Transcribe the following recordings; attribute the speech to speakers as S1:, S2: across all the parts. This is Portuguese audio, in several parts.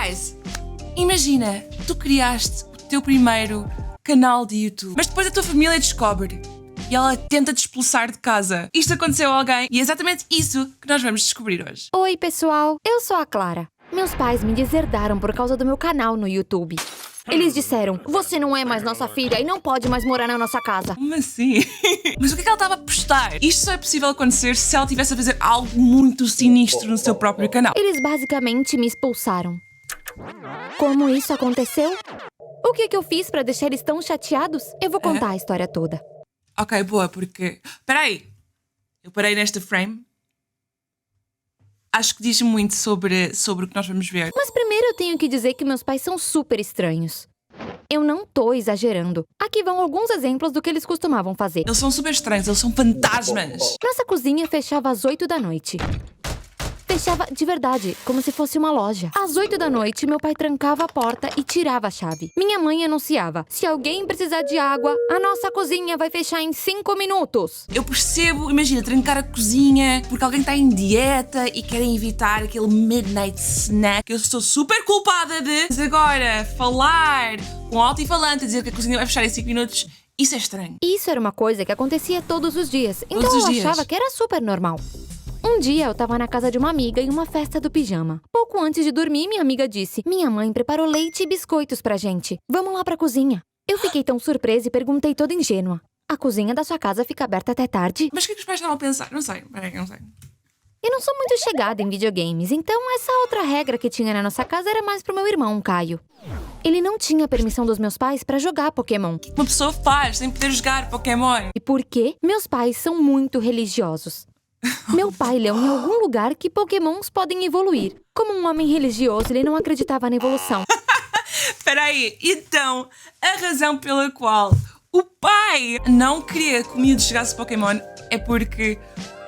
S1: Guys, imagina, tu criaste o teu primeiro canal de YouTube, mas depois a tua família descobre e ela tenta te expulsar de casa. Isto aconteceu a alguém e é exatamente isso que nós vamos descobrir hoje.
S2: Oi, pessoal. Eu sou a Clara. Meus pais me deserdaram por causa do meu canal no YouTube. Eles disseram, você não é mais nossa filha e não pode mais morar na nossa casa.
S1: Como assim? Mas o que é que ela estava a postar? Isto só é possível acontecer se ela estivesse a fazer algo muito sinistro no seu próprio canal.
S2: Eles basicamente me expulsaram. Como isso aconteceu? O que eu fiz pra deixar eles tão chateados? Eu vou contar a história toda.
S1: Ok, boa, porque... Peraí. Eu parei nesta frame. Acho que diz muito sobre o que nós vamos ver.
S2: Mas primeiro eu tenho que dizer que meus pais são super estranhos. Eu não tô exagerando. Aqui vão alguns exemplos do que eles costumavam fazer.
S1: Eles são super estranhos, eles são fantasmas.
S2: Nossa cozinha fechava às 8 da noite. Fechava de verdade, como se fosse uma loja. Às 8 da noite, meu pai trancava a porta e tirava a chave. Minha mãe anunciava, se alguém precisar de água, a nossa cozinha vai fechar em 5 minutos.
S1: Eu percebo, imagina, trancar a cozinha porque alguém está em dieta e querem evitar aquele midnight snack. Eu estou super culpada de... Mas agora, falar com alto-falante, dizer que a cozinha vai fechar em 5 minutos, isso é estranho.
S2: Isso era uma coisa que acontecia todos os dias, então
S1: Todos os
S2: eu
S1: dias.
S2: achava que era super normal. Um dia eu tava na casa de uma amiga em uma festa do pijama. Pouco antes de dormir, minha amiga disse, minha mãe preparou leite e biscoitos pra gente. Vamos lá pra cozinha. Eu fiquei tão surpresa e perguntei toda ingênua. A cozinha da sua casa fica aberta até tarde?
S1: Mas o que é que os pais estavam a pensar? Não sei, peraí, não sei.
S2: Eu não sou muito chegada em videogames, então essa outra regra que tinha na nossa casa era mais pro meu irmão, Caio. Ele não tinha permissão dos meus pais pra jogar Pokémon.
S1: Uma pessoa faz sem poder jogar Pokémon.
S2: E por quê? Meus pais são muito religiosos. Meu pai leu em algum lugar que Pokémons podem evoluir. Como um homem religioso, ele não acreditava na evolução.
S1: Peraí, então, a razão pela qual o pai não queria que o miúdo chegasse Pokémon é porque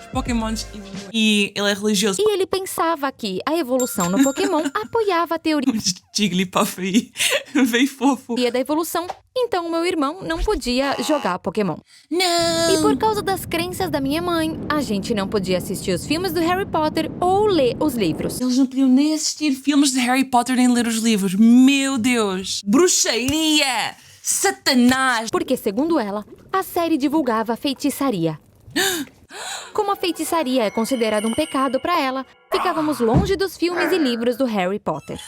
S1: os Pokémons evoluem e ele é religioso.
S2: E ele pensava que a evolução no Pokémon apoiava a teoria
S1: Jigglypuff aí, veio fofo.
S2: da evolução. Então o meu irmão não podia jogar Pokémon.
S1: Não!
S2: E por causa das crenças da minha mãe, a gente não podia assistir os filmes do Harry Potter ou ler os livros.
S1: Eles não podiam nem assistir filmes de Harry Potter nem ler os livros. Meu Deus! Bruxaria! Satanás!
S2: Porque, segundo ela, a série divulgava feitiçaria. Como a feitiçaria é considerada um pecado pra ela, ficávamos longe dos filmes e livros do Harry Potter.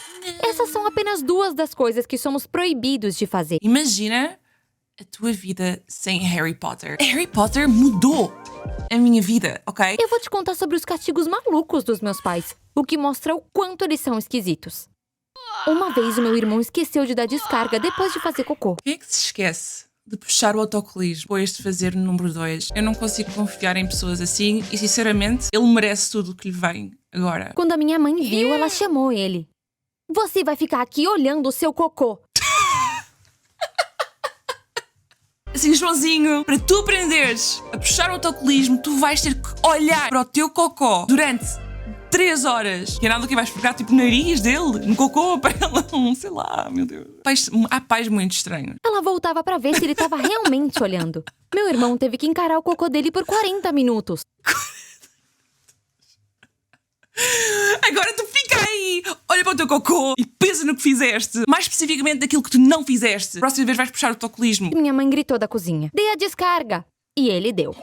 S2: Essas são apenas duas das coisas que somos proibidos de fazer.
S1: Imagina a tua vida sem Harry Potter. Harry Potter mudou a minha vida, ok?
S2: Eu vou te contar sobre os castigos malucos dos meus pais, o que mostra o quanto eles são esquisitos. Uma vez o meu irmão esqueceu de dar descarga depois de fazer cocô.
S1: Quem é que se esquece de puxar o autocolismo depois de fazer o número 2? Eu não consigo confiar em pessoas assim e, sinceramente, ele merece tudo o que lhe vem agora.
S2: Quando a minha mãe viu, ela chamou ele. Você vai ficar aqui olhando o seu cocô.
S1: Assim, Joãozinho, para tu aprenderes a puxar o autocolismo, tu vais ter que olhar para o teu cocó durante 3 horas. E é nada que vais pegar tipo no nariz dele, no cocô, para ela, sei lá, meu Deus. Há pais muito estranhos.
S2: Ela voltava pra ver se ele tava realmente olhando. Meu irmão teve que encarar o cocô dele por 40 minutos.
S1: Agora tu fica aí, olha para o teu cocô e pensa no que fizeste. Mais especificamente daquilo que tu não fizeste. Próxima vez vais puxar o autocolismo.
S2: Minha mãe gritou da cozinha. Dê a descarga. E ele deu.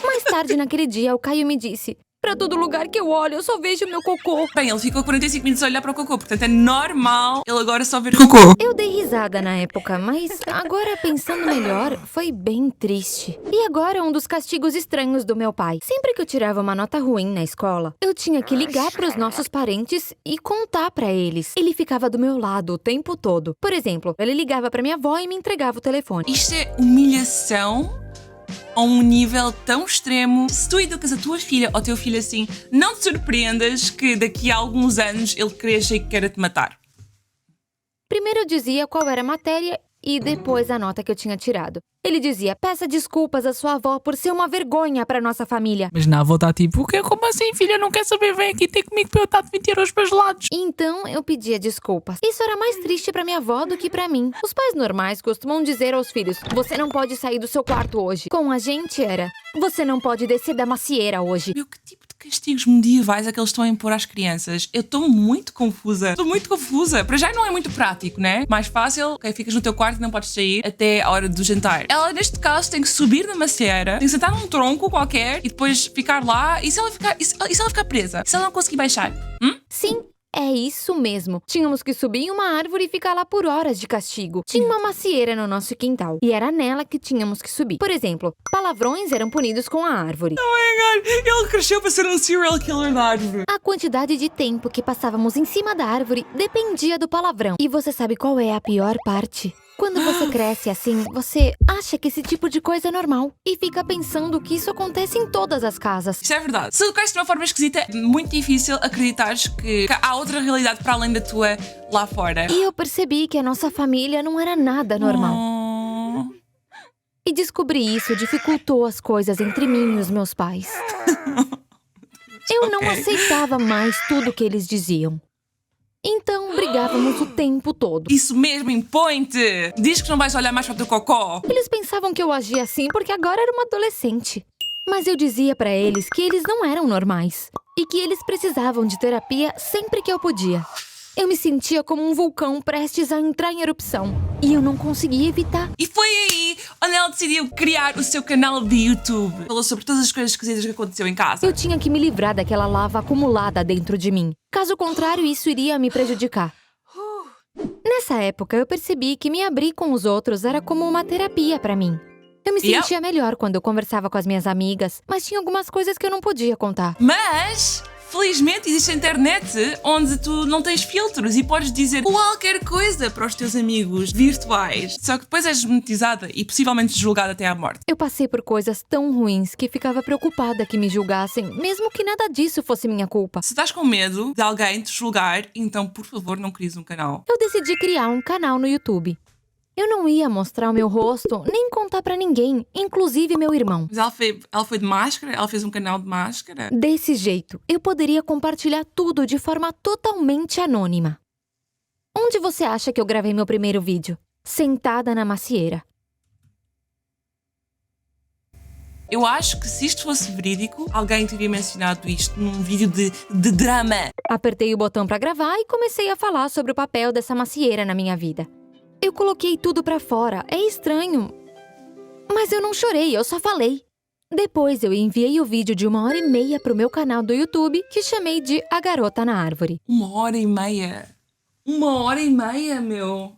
S2: Mais tarde naquele dia, o Caio me disse, pra todo lugar que eu olho, eu só vejo meu cocô.
S1: Bem, ele ficou 45 minutos a olhar para o cocô, portanto é normal ele agora só ver o cocô.
S2: Eu dei risada na época, mas agora pensando melhor, foi bem triste. E agora um dos castigos estranhos do meu pai. Sempre que eu tirava uma nota ruim na escola, eu tinha que ligar pros nossos parentes e contar pra eles. Ele ficava do meu lado o tempo todo. Por exemplo, ele ligava pra minha avó e me entregava o telefone.
S1: Isto é humilhação a um nível tão extremo. Se tu educas a tua filha ou teu filho assim, não te surpreendas que daqui a alguns anos ele cresça e queira te matar.
S2: Primeiro eu dizia qual era a matéria e depois a nota que eu tinha tirado. Ele dizia, peça desculpas à sua avó por ser uma vergonha pra nossa família.
S3: Mas na avó está tipo, o quê? Como assim, filha? Não quer saber? Vem aqui ter comigo para eu estar de 20 euros para gelados.
S2: Então eu pedia desculpas. Isso era mais triste pra minha avó do que pra mim. Os pais normais costumam dizer aos filhos, você não pode sair do seu quarto hoje. Com a gente era, você não pode descer da macieira hoje.
S1: Meu, que tipo de castigos medievais é que eles estão a impor às crianças? Eu estou muito confusa. Para já não é muito prático, né? Mais fácil, ok, ficas no teu quarto e não podes sair até a hora do jantar. Ela, neste caso, tem que subir na macieira, tem que sentar num tronco qualquer e depois ficar lá. E se ela ficar presa? Se ela não conseguir baixar?
S2: Sim, é isso mesmo. Tínhamos que subir em uma árvore e ficar lá por horas de castigo. Tinha uma macieira no nosso quintal e era nela que tínhamos que subir. Por exemplo, palavrões eram punidos com a árvore.
S1: Oh my God, ele cresceu para ser um serial killer da árvore.
S2: A quantidade de tempo que passávamos em cima da árvore dependia do palavrão. E você sabe qual é a pior parte? Quando você cresce assim, você acha que esse tipo de coisa é normal e fica pensando que isso acontece em todas as casas.
S1: Isto é verdade. Se educaste de uma forma esquisita, é muito difícil acreditares que há outra realidade para além da tua lá fora.
S2: E eu percebi que a nossa família não era nada normal.
S1: Oh.
S2: E descobrir isso dificultou as coisas entre mim e os meus pais. Eu não aceitava mais tudo que eles diziam. Então, brigávamos o tempo todo.
S1: Isso mesmo, impõe-te! Diz que não vais olhar mais para o teu cocó.
S2: Eles pensavam que eu agia assim porque agora era uma adolescente. Mas eu dizia pra eles que eles não eram normais e que eles precisavam de terapia sempre que eu podia. Eu me sentia como um vulcão prestes a entrar em erupção e eu não conseguia evitar.
S1: E foi aí onde ela decidiu criar o seu canal de YouTube. Falou sobre todas as coisas esquisitas que aconteceu em casa.
S2: Eu tinha que me livrar daquela lava acumulada dentro de mim. Caso contrário, isso iria me prejudicar. Nessa época, eu percebi que me abrir com os outros era como uma terapia pra mim. Eu me sentia melhor quando eu conversava com as minhas amigas, mas tinha algumas coisas que eu não podia contar.
S1: Mas, felizmente, existe a internet onde tu não tens filtros e podes dizer qualquer coisa para os teus amigos virtuais. Só que depois és monetizada e possivelmente julgada até à morte.
S2: Eu passei por coisas tão ruins que ficava preocupada que me julgassem, mesmo que nada disso fosse minha culpa.
S1: Se estás com medo de alguém te julgar, então, por favor, não cries um canal.
S2: Eu decidi criar um canal no YouTube. Eu não ia mostrar o meu rosto, nem contar pra ninguém, inclusive meu irmão.
S1: Mas ela foi de máscara? Ela fez um canal de máscara?
S2: Desse jeito, eu poderia compartilhar tudo de forma totalmente anônima. Onde você acha que eu gravei meu primeiro vídeo? Sentada na macieira.
S1: Eu acho que se isto fosse verídico, alguém teria mencionado isto num vídeo de drama.
S2: Apertei o botão pra gravar e comecei a falar sobre o papel dessa macieira na minha vida. Eu coloquei tudo pra fora, é estranho. Mas eu não chorei, eu só falei. Depois eu enviei o vídeo de 1h30 pro meu canal do YouTube, que chamei de A Garota na Árvore.
S1: 1h30? 1h30, meu!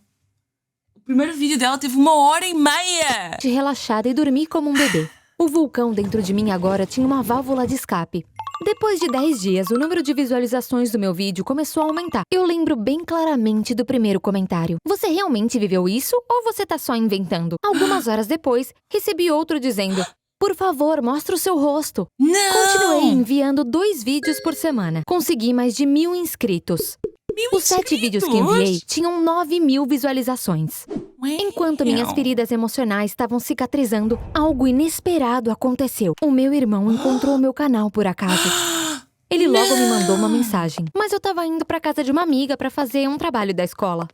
S1: O primeiro vídeo dela teve 1h30!
S2: De relaxada e dormi como um bebê. O vulcão dentro de mim agora tinha uma válvula de escape. Depois de 10 dias, o número de visualizações do meu vídeo começou a aumentar. Eu lembro bem claramente do primeiro comentário. Você realmente viveu isso ou você tá só inventando? Algumas horas depois, recebi outro dizendo: por favor, mostre o seu rosto.
S1: Não!
S2: Continuei enviando 2 vídeos por semana. Consegui mais de 1.000 inscritos. Os 7 vídeos que enviei tinham 9.000 visualizações. Enquanto minhas feridas emocionais estavam cicatrizando, algo inesperado aconteceu. O meu irmão encontrou o meu canal por acaso. Ele logo me mandou uma mensagem. Mas eu tava indo pra casa de uma amiga pra fazer um trabalho da escola.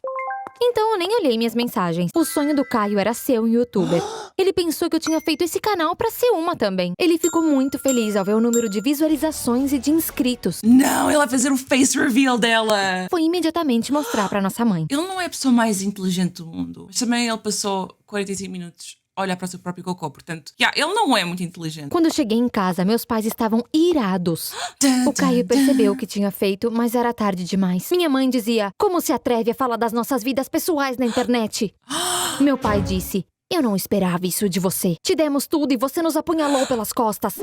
S2: Então eu nem olhei minhas mensagens. O sonho do Caio era ser um youtuber. Ele pensou que eu tinha feito esse canal pra ser uma também. Ele ficou muito feliz ao ver o número de visualizações e de inscritos.
S1: Não, ela vai fazer um face reveal dela!
S2: Foi imediatamente mostrar pra nossa mãe.
S1: Ele não é a pessoa mais inteligente do mundo. Mas também ele passou 45 minutos a olhar para o seu próprio cocô. Portanto, ele não é muito inteligente.
S2: Quando eu cheguei em casa, meus pais estavam irados. O Caio percebeu o que tinha feito, mas era tarde demais. Minha mãe dizia: como se atreve a falar das nossas vidas pessoais na internet? Meu pai disse: eu não esperava isso de você. Te demos tudo e você nos apunhalou pelas costas.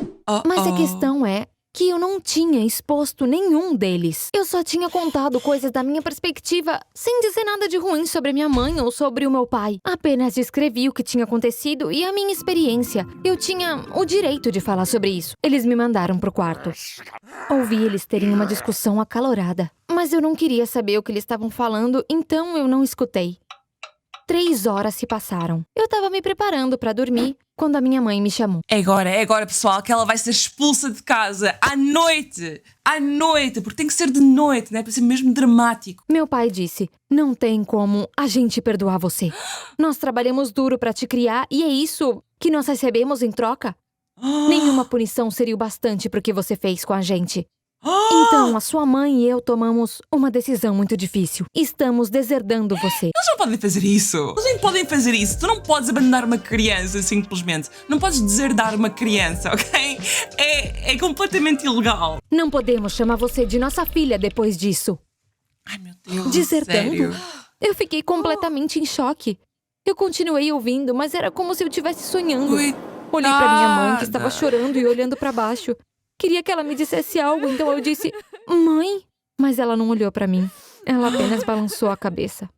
S2: Mas a questão é que eu não tinha exposto nenhum deles. Eu só tinha contado coisas da minha perspectiva, sem dizer nada de ruim sobre minha mãe ou sobre o meu pai. Apenas descrevi o que tinha acontecido e a minha experiência. Eu tinha o direito de falar sobre isso. Eles me mandaram pro quarto. Ouvi eles terem uma discussão acalorada. Mas eu não queria saber o que eles estavam falando, então eu não escutei. 3 horas se passaram. Eu tava me preparando pra dormir quando a minha mãe me chamou.
S1: É agora, pessoal, que ela vai ser expulsa de casa à noite. À noite, porque tem que ser de noite, né? Para ser mesmo dramático.
S2: Meu pai disse: não tem como a gente perdoar você. Nós trabalhamos duro pra te criar e é isso que nós recebemos em troca? Nenhuma punição seria o bastante pro que você fez com a gente. Então, a sua mãe e eu tomamos uma decisão muito difícil. Estamos deserdando você.
S1: Eles não podem fazer isso. Eles nem podem fazer isso. Tu não podes abandonar uma criança simplesmente. Não podes deserdar uma criança, ok? É completamente ilegal.
S2: Não podemos chamar você de nossa filha depois disso.
S1: Ai, meu Deus.
S2: Deserdando?
S1: Sério?
S2: Eu fiquei completamente em choque. Eu continuei ouvindo, mas era como se eu estivesse sonhando. Olhei pra minha mãe, que estava chorando e olhando pra baixo. Queria que ela me dissesse algo, então eu disse, mãe? Mas ela não olhou pra mim. Ela apenas balançou a cabeça.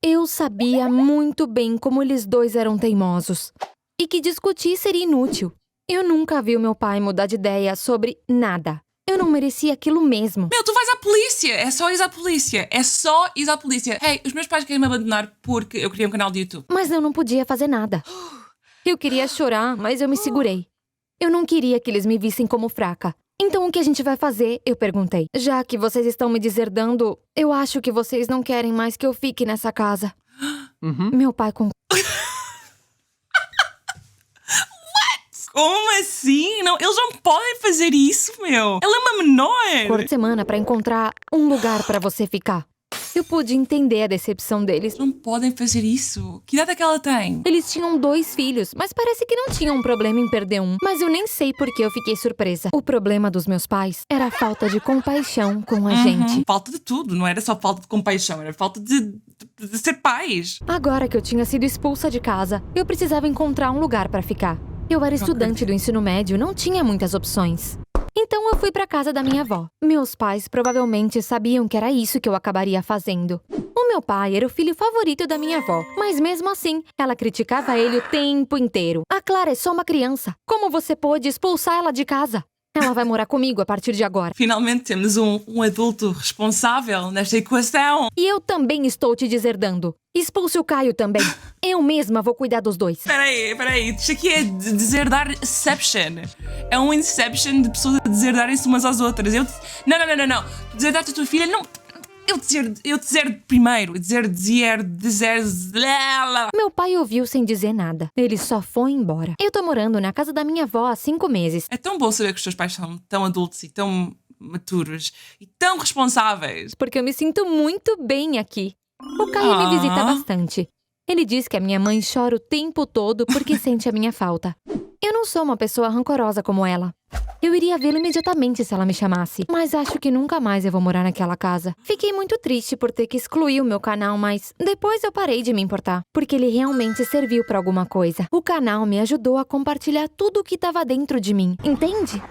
S2: Eu sabia muito bem como eles dois eram teimosos. E que discutir seria inútil. Eu nunca vi o meu pai mudar de ideia sobre nada. Eu não merecia aquilo mesmo.
S1: Meu, tu vais à polícia. É só ir à polícia. É só ir à polícia. Hey, os meus pais querem me abandonar porque eu criei um canal de YouTube.
S2: Mas eu não podia fazer nada. Eu queria chorar, mas eu me segurei. Eu não queria que eles me vissem como fraca. Então o que a gente vai fazer? Eu perguntei. Já que vocês estão me deserdando, eu acho que vocês não querem mais que eu fique nessa casa. Meu pai concordou.
S1: Como assim? Não, eles não podem fazer isso, meu. Ela é uma menor.
S2: Por semana pra encontrar um lugar pra você ficar. Eu pude entender a decepção deles.
S1: Eles não podem fazer isso. Que idade é que ela tem?
S2: Eles tinham 2 filhos, mas parece que não tinham um problema em perder um. Mas eu nem sei por que eu fiquei surpresa. O problema dos meus pais era a falta de compaixão com a gente.
S1: Falta de tudo. Não era só falta de compaixão. Era falta de ser pais.
S2: Agora que eu tinha sido expulsa de casa, eu precisava encontrar um lugar pra ficar. Eu era estudante do ensino médio, não tinha muitas opções. Então eu fui pra casa da minha avó. Meus pais provavelmente sabiam que era isso que eu acabaria fazendo. O meu pai era o filho favorito da minha avó, mas mesmo assim, ela criticava ele o tempo inteiro. A Clara é só uma criança. Como você pôde expulsar ela de casa? Ela vai morar comigo a partir de agora.
S1: Finalmente temos um adulto responsável nesta equação.
S2: E eu também estou te deserdando. Expulse o Caio também. Eu mesma vou cuidar dos dois.
S1: Peraí. Isto aqui é deserdar Inception. É um Inception de pessoas a deserdarem-se umas às outras. Não. Deserdar-te a tua filha, não. Eu deserdo primeiro.
S2: Meu pai ouviu sem dizer nada. Ele só foi embora. Eu tô morando na casa da minha avó há 5 meses.
S1: É tão bom saber que os teus pais são tão adultos e tão maturos e tão responsáveis.
S2: Porque eu me sinto muito bem aqui. O Caio me visita bastante. Ele diz que a minha mãe chora o tempo todo porque sente a minha falta. Eu não sou uma pessoa rancorosa como ela. Eu iria vê-lo imediatamente se ela me chamasse. Mas acho que nunca mais eu vou morar naquela casa. Fiquei muito triste por ter que excluir o meu canal, mas depois eu parei de me importar. Porque ele realmente serviu pra alguma coisa. O canal me ajudou a compartilhar tudo o que estava dentro de mim. Entende?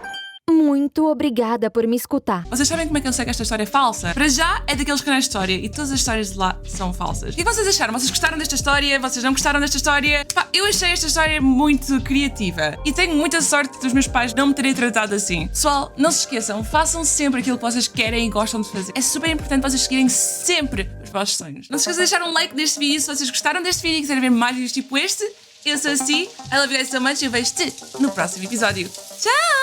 S2: Muito obrigada por me escutar.
S1: Vocês sabem como é que eu sei que esta história é falsa? Para já, é daqueles canais de história e todas as histórias de lá são falsas. O que vocês acharam? Vocês gostaram desta história? Vocês não gostaram desta história? Pá, eu achei esta história muito criativa e tenho muita sorte dos meus pais não me terem tratado assim. Pessoal, não se esqueçam, façam sempre aquilo que vocês querem e gostam de fazer. É super importante vocês seguirem sempre os vossos sonhos. Não se esqueçam de deixar um like neste vídeo se vocês gostaram deste vídeo e quiserem ver mais vídeos tipo este. Eu sou a Si, I love you guys so much e eu vejo-te no próximo episódio. Tchau!